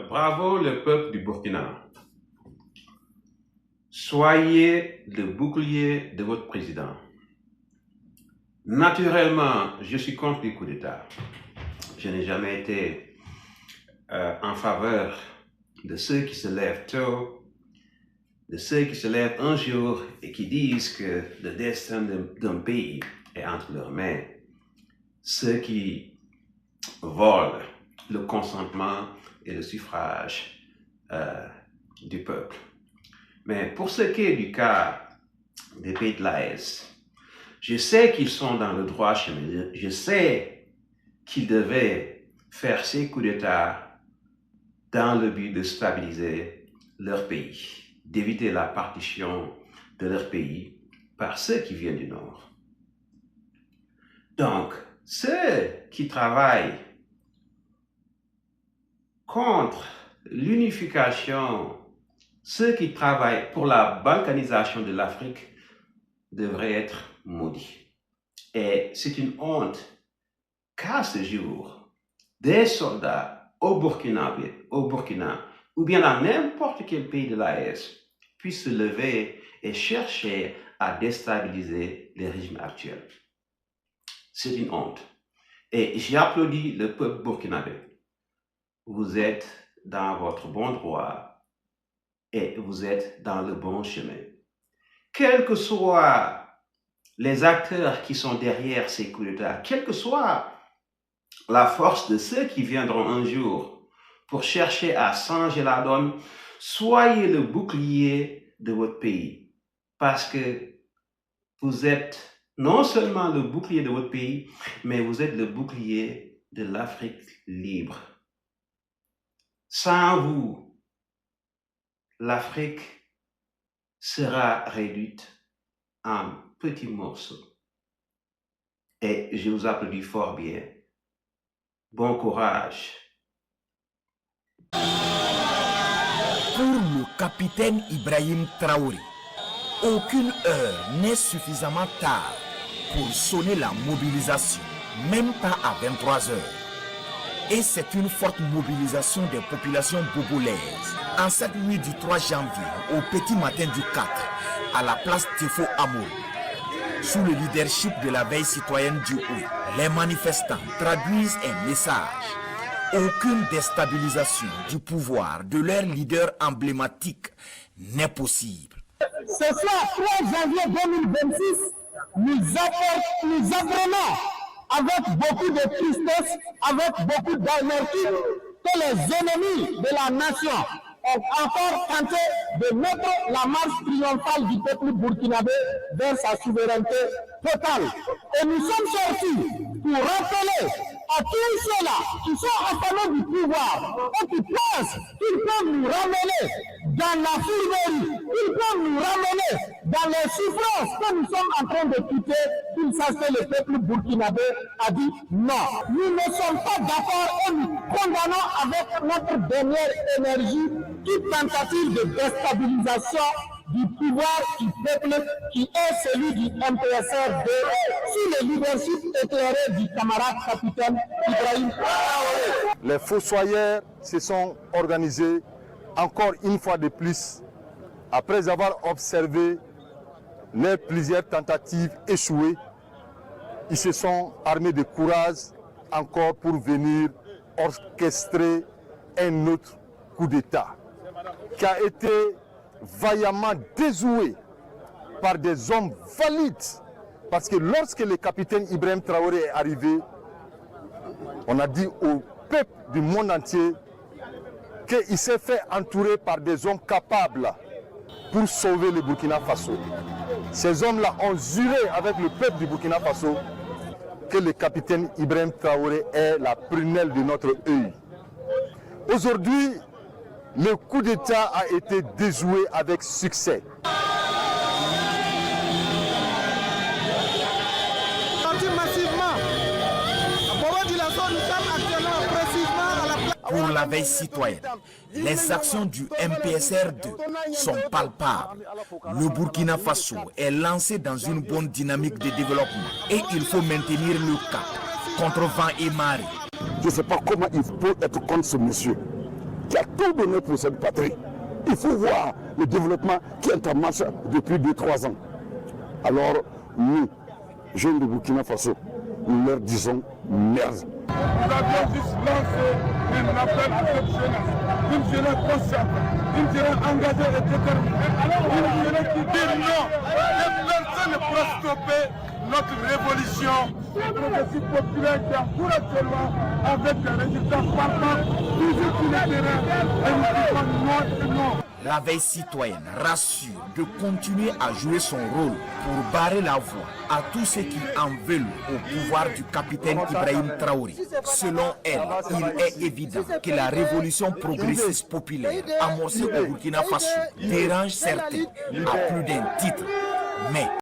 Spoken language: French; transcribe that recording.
Bravo le peuple du Burkina. Soyez le bouclier de votre président. Naturellement, je suis contre les coups d'État. Je n'ai jamais été en faveur de ceux qui se lèvent tôt, de ceux qui se lèvent un jour et qui disent que le destin d'un pays est entre leurs mains. Ceux qui volent le consentement et le suffrage du peuple. Mais pour ce qui est du cas des pays de l'AES, je sais qu'ils sont dans le droit chemin. Je sais qu'ils devaient faire ces coups d'État dans le but de stabiliser leur pays, d'éviter la partition de leur pays par ceux qui viennent du Nord. Donc, ceux qui travaillent contre l'unification, ceux qui travaillent pour la balkanisation de l'Afrique devraient être maudits. Et c'est une honte qu'à ce jour, des soldats au Burkina, ou bien dans n'importe quel pays de l'AES, puissent se lever et chercher à déstabiliser les régimes actuels. C'est une honte. Et j'applaudis le peuple burkinabé. Vous êtes dans votre bon droit et vous êtes dans le bon chemin. Quels que soient les acteurs qui sont derrière ces coups d'État, quelle que soit la force de ceux qui viendront un jour pour chercher à changer la donne, soyez le bouclier de votre pays. Parce que vous êtes non seulement le bouclier de votre pays, mais vous êtes le bouclier de l'Afrique libre. Sans vous, l'Afrique sera réduite en petits morceaux. Et je vous applaudis fort bien. Bon courage. Pour le capitaine Ibrahim Traoré, aucune heure n'est suffisamment tard pour sonner la mobilisation, même pas à 23 heures. Et c'est une forte mobilisation des populations bogolaises. En cette nuit du 3 janvier, au petit matin du 4, à la place Tefo Amour, sous le leadership de la veille citoyenne du OUI, les manifestants traduisent un message. Aucune déstabilisation du pouvoir de leur leader emblématique n'est possible. Ce soir, 3 janvier 2026, nous apprenons avec beaucoup de tristesse, avec beaucoup d'amertume, que les ennemis de la nation ont encore tenté de mettre la marche triomphale du peuple burkinabé vers sa souveraineté totale. Et nous sommes sortis pour rappeler à tous ceux-là qui sont affamés du pouvoir et qui pensent qu'ils peuvent nous ramener dans la fourberie, ils peuvent nous ramener dans les souffrances que nous sommes en train de quitter, qu'ils sachent que le peuple burkinabé a dit non. Nous ne sommes pas d'accord et nous condamnons avec notre dernière énergie toute tentative de déstabilisation du pouvoir du peuple qui est celui du MPSR2 sous le leadership éclairé du camarade capitaine Ibrahim Traoré. Les fossoyeurs se sont organisés encore une fois de plus après avoir observé les plusieurs tentatives échouées. Ils se sont armés de courage encore pour venir orchestrer un autre coup d'État qui a été vaillamment déjoué par des hommes valides. Parce que lorsque le capitaine Ibrahim Traoré est arrivé, on a dit au peuple du monde entier qu'il s'est fait entourer par des hommes capables pour sauver le Burkina Faso. Ces hommes-là ont juré avec le peuple du Burkina Faso que le capitaine Ibrahim Traoré est la prunelle de notre œil. Aujourd'hui, le coup d'État a été déjoué avec succès. Pour la veille citoyenne, les actions du MPSR2 sont palpables. Le Burkina Faso est lancé dans une bonne dynamique de développement et il faut maintenir le cap contre vent et marée. Je ne sais pas comment il peut être contre ce monsieur. qui a tout donné pour cette patrie. Il faut voir le développement qui est en marche depuis 2-3 ans. Alors, nous, jeunes de Burkina Faso, nous leur disons merde. Nous avions juste lancé un appel à cette jeunesse, une jeunesse consciente, une jeunesse engagée et déterminée, une jeunesse qui dit non, et personne ne pourra stopper notre révolution progressive populaire qui a cours actuellement avec des résultats parfaits, toujours sur le terrain, et nous disons non et non. La veille citoyenne rassure de continuer à jouer son rôle pour barrer la voie à tous ceux qui en veulent au pouvoir du capitaine Ibrahim Traoré. Selon elle, il est évident que la révolution progressiste populaire amorcée au Burkina Faso dérange certains à plus d'un titre. Mais